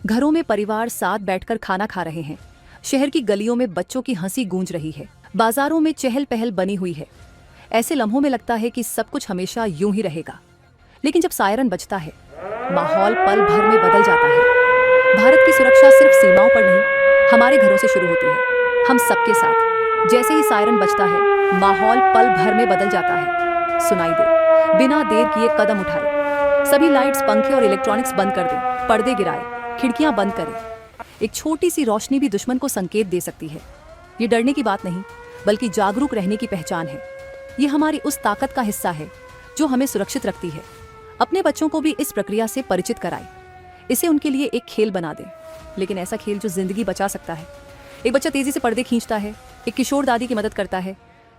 घरों में परिवार साथ बैठकर खाना खा रहे हैं। शहर की गलियों में बच्चों की हंसी गूंज रही है। बाजारों में चहल पहल बनी हुई है। ऐसे लम्हों में लगता है कि सब कुछ हमेशा यूं ही रहेगा, लेकिन जब सायरन बजता है, माहौल पल भर में बदल जाता है। भारत की सुरक्षा सिर्फ सीमाओं पर नहीं, हमारे घरों से शुरू होती है, हम सबके साथ। जैसे ही सायरन बजता है, माहौल पल भर में बदल जाता है। सुनाई दे, बिना देर किए कदम उठाए, सभी लाइट्स, पंखे और इलेक्ट्रॉनिक्स बंद कर दें, पर्दे गिराए, खिड़कियां बंद करें। एक छोटी सी रोशनी भी दुश्मन को संकेत दे सकती है। ये डरने की बात नहीं, बल्कि जागरूक रहने की पहचान है। ये हमारी उस ताकत का हिस्सा है जो हमें सुरक्षित रखती है। अपने बच्चों को भी इस प्रक्रिया से परिचित कराएं। इसे उनके लिए एक खेल बना दें, लेकिन ऐसा खेल जो जिंदगी बचा सकता है। एक बच्चा तेजी से पर्दे खींचता है, एक किशोर दादी की मदद करता है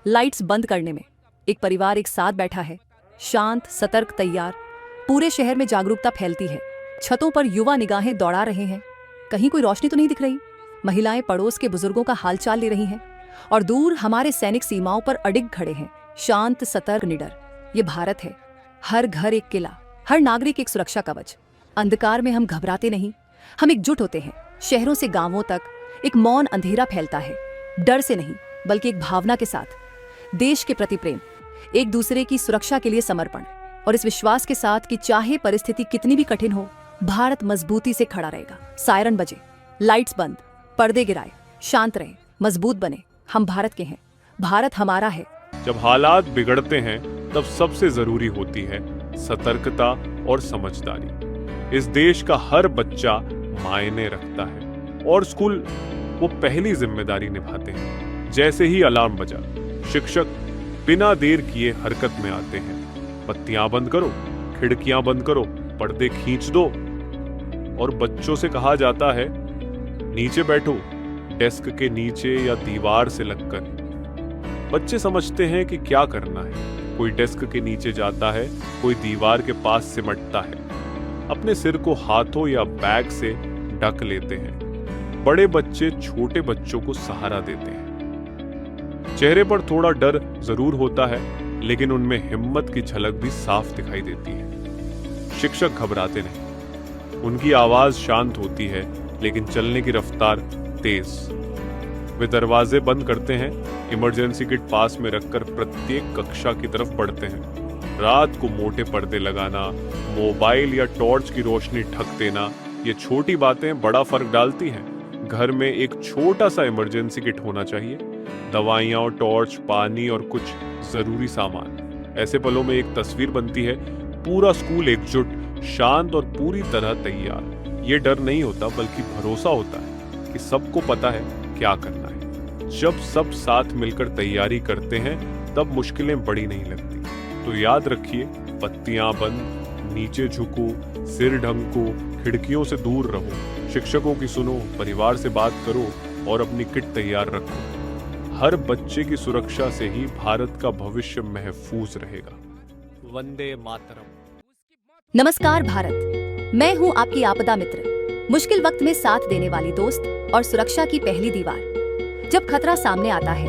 लाइट्स बंद करने में, एक परिवार एक साथ बैठा है, शांत, सतर्क, तैयार। पूरे शहर में जागरूकता फैलती है। छतों पर युवा निगाहें दौड़ा रहे हैं, कहीं कोई रोशनी तो नहीं दिख रही। महिलाएं पड़ोस के बुजुर्गों का हालचाल ले रही हैं, और दूर हमारे सैनिक सीमाओं पर अडिग खड़े हैं, शांत, सतर्क, निडर। ये भारत है, हर घर एक किला, हर नागरिक एक सुरक्षा कवच। अंधकार में हम घबराते नहीं, हम एकजुट होते हैं। शहरों से गांवों तक एक मौन अंधेरा फैलता है, डर से नहीं, बल्कि एक भावना के साथ। देश के प्रति प्रेम, एक दूसरे की सुरक्षा के लिए समर्पण, और इस विश्वास के साथ कि चाहे परिस्थिति कितनी भी कठिन हो, भारत मजबूती से खड़ा रहेगा। सायरन बजे, लाइट्स बंद, पर्दे गिराए, शांत रहे, मजबूत बने। हम भारत के हैं, भारत हमारा है। जब हालात बिगड़ते हैं, तब सबसे जरूरी होती है सतर्कता और समझदारी। इस देश का हर बच्चा मायने रखता है, और स्कूल वो पहली जिम्मेदारी निभाते हैं। जैसे ही अलार्म बजा, शिक्षक बिना देर किए हरकत में आते हैं। बत्तियां बंद करो, खिड़कियां बंद करो, पर्दे खींच दो, और बच्चों से कहा जाता है नीचे बैठो, डेस्क के नीचे या दीवार से लगकर। बच्चे समझते हैं कि क्या करना है। कोई डेस्क के नीचे जाता है, कोई दीवार के पास सिमटता है, अपने सिर को हाथों या बैग से ढक लेते हैं। बड़े बच्चे छोटे बच्चों को सहारा देते हैं। चेहरे पर थोड़ा डर जरूर होता है, लेकिन उनमें हिम्मत की झलक भी साफ दिखाई देती है। शिक्षक घबराते नहीं, उनकी आवाज शांत होती है, लेकिन चलने की रफ्तार तेज। वे दरवाजे बंद करते हैं, इमरजेंसी किट पास में रखकर प्रत्येक कक्षा की तरफ बढ़ते हैं। रात को मोटे पर्दे लगाना, मोबाइल या टॉर्च की रोशनी ढक देना, ये छोटी बातें बड़ा फर्क डालती हैं। घर में एक छोटा सा इमरजेंसी किट होना चाहिए, दवाइयाँ, टॉर्च, पानी और कुछ जरूरी सामान। ऐसे पलों में एक तस्वीर बनती है, पूरा स्कूल एकजुट, शांत और पूरी तरह तैयार। ये डर नहीं होता, बल्कि भरोसा होता है कि सबको पता है क्या करना है। जब सब साथ मिलकर तैयारी करते हैं, तब मुश्किलें बड़ी नहीं लगती। तो याद रखिए, बत्तियां बंद, नीचे झुको, सिर ढंको, खिड़कियों से दूर रहो, शिक्षकों की सुनो, परिवार से बात करो, और अपनी किट तैयार रखो। हर बच्चे की सुरक्षा से ही भारत का भविष्य महफूज रहेगा। वंदे मातरम। नमस्कार भारत, मैं हूँ आपकी आपदा मित्र, मुश्किल वक्त में साथ देने वाली दोस्त और सुरक्षा की पहली दीवार। जब खतरा सामने आता है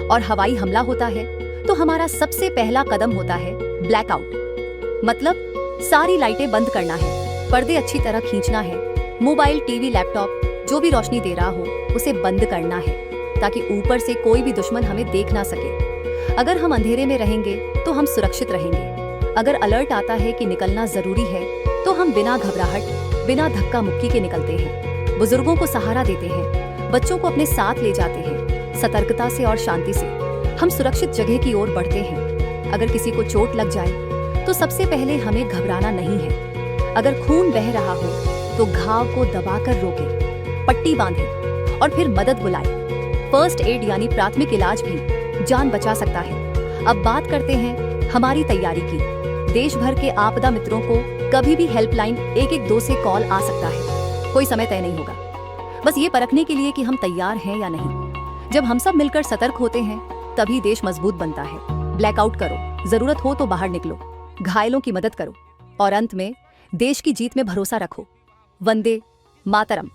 और हवाई हमला होता है, तो हमारा सबसे पहला कदम होता है ब्लैकआउट। मतलब सारी लाइटें बंद करना है, पर्दे अच्छी तरह खींचना है, मोबाइल, टीवी, लैपटॉप जो भी रोशनी दे रहा हो उसे बंद करना है, ताकि ऊपर से कोई भी दुश्मन हमें देख ना सके। अगर हम अंधेरे में रहेंगे तो हम सुरक्षित रहेंगे। अगर अलर्ट आता है कि निकलना जरूरी है, तो हम बिना घबराहट, बिना धक्का मुक्की के निकलते हैं। बुजुर्गों को सहारा देते हैं, बच्चों को अपने साथ ले जाते हैं। सतर्कता से और शांति से हम सुरक्षित जगह की ओर बढ़ते हैं। अगर किसी को चोट लग जाए, तो सबसे पहले हमें घबराना नहीं है। अगर खून बह रहा हो, तो घाव को दबाकर रोकें, पट्टी बांधें, और फिर मदद बुलाएं। फर्स्ट एड यानी प्राथमिक इलाज भी जान बचा सकता है। अब बात करते हैं हमारी तैयारी की। देश भर के आपदा मित्रों को कभी भी हेल्पलाइन 112 से कॉल आ सकता है। कोई समय तय नहीं होगा, बस ये परखने के लिए कि हम तैयार हैं या नहीं। जब हम सब मिलकर सतर्क होते हैं, तभी देश मजबूत बनता है। ब्लैकआउट करो, जरूरत हो तो बाहर निकलो, घायलों की मदद करो, और अंत में देश की जीत में भरोसा रखो। वंदे मातरम।